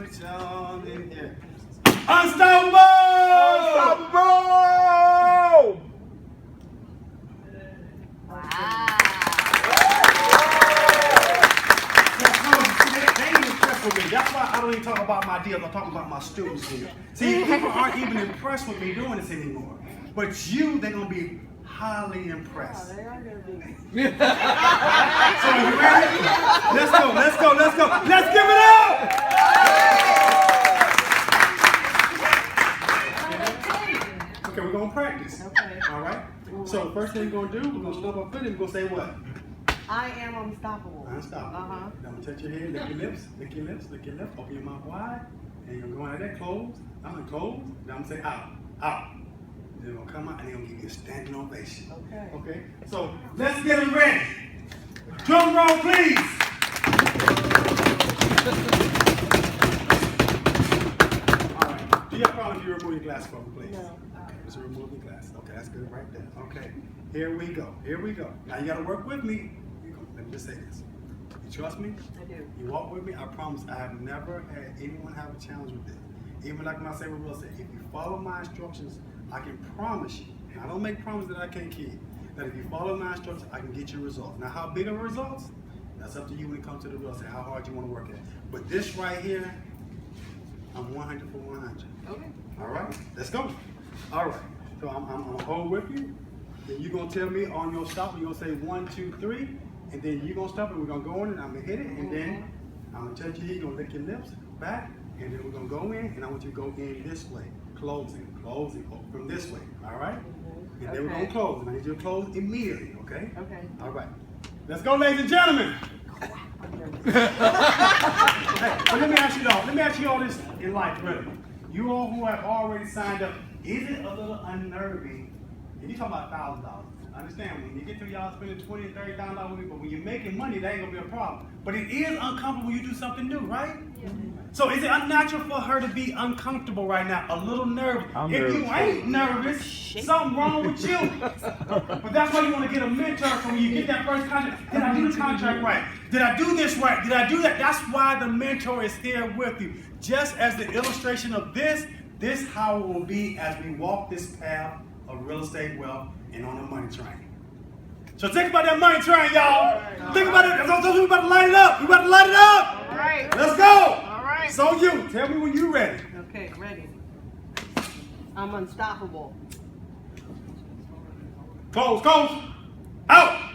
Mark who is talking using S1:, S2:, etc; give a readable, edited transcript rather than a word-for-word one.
S1: put y'all in here. Unstoppable!
S2: Unstoppable!
S3: Wow.
S1: They ain't impressed with me. That's why I don't even talk about my deals. I'm talking about my students here. See, people aren't even impressed with me doing this anymore. But you, they're going to be highly impressed.
S3: Oh, they are going to be.
S1: So you ready? Let's go, let's go, let's go. Let's give it up! Okay, we're going to practice.
S3: Okay.
S1: All right? So the first thing we're going to do, we're going to stump our foot and we're going to say what?
S3: I am unstoppable.
S1: Unstoppable.
S3: Uh-huh.
S1: Now I'm going to touch your head, lick your lips, lick your lips, lick your lips, open your mouth wide, and you're going to go like that, close. I'm going to close, then I'm going to say out, out. Then they're going to come out and they're going to give you a standing ovation.
S3: Okay.
S1: Okay? So let's get them ready. Drum roll, please. All right. Do you have a problem if you remove your glass from me, please?
S3: No.
S1: Just remove the glass. Okay, that's good right there. Okay. Here we go. Here we go. Now you got to work with me. Let me just say this. You trust me?
S3: I do.
S1: You walk with me, I promise I have never had anyone have a challenge with this. Even like when I say with real estate, if you follow my instructions, I can promise you, and I don't make promises that I can't keep, that if you follow my instructions, I can get you results. Now how big are results? That's up to you when it comes to the real estate, how hard you want to work at it. But this right here, I'm 100 for 100.
S3: Okay.
S1: All right, let's go. All right, so I'm gonna hold with you. Then you're gonna tell me on your stop, you're gonna say 1, 2, 3. And then you're gonna stop it, we're gonna go in and I'm gonna hit it, and then I'm gonna touch you here, you're gonna lick your lips back, and then we're gonna go in, and I want you to go in this way. Closing, closing, from this way, all right? And then we're gonna close, and I need you to close immediately, okay?
S3: Okay.
S1: All right. Let's go, ladies and gentlemen. Hey, but let me ask you all this in life, really. You all who have already signed up, is it a little unnerving? And you're talking about $1,000. I understand when you get through y'all spending $20,000 and $30,000 a week, but when you're making money, that ain't gonna be a problem. But it is uncomfortable when you do something new, right? Yeah. So is it unnatural for her to be uncomfortable right now, a little nervous? If you ain't nervous, something wrong with you. But that's why you want to get a mentor. So when you get that first contract, did I do the contract right? Did I do this right? Did I do that? That's why the mentor is here with you. Just as the illustration of this how it will be as we walk this path of real estate wealth and on the money train. So think about that money train, y'all. Think about it. We're about to light it up. We're about to light it up.
S3: All right.
S1: Let's go.
S3: All right.
S1: So you, tell me when you're ready.
S3: Okay, ready. I'm unstoppable.
S1: Close, out.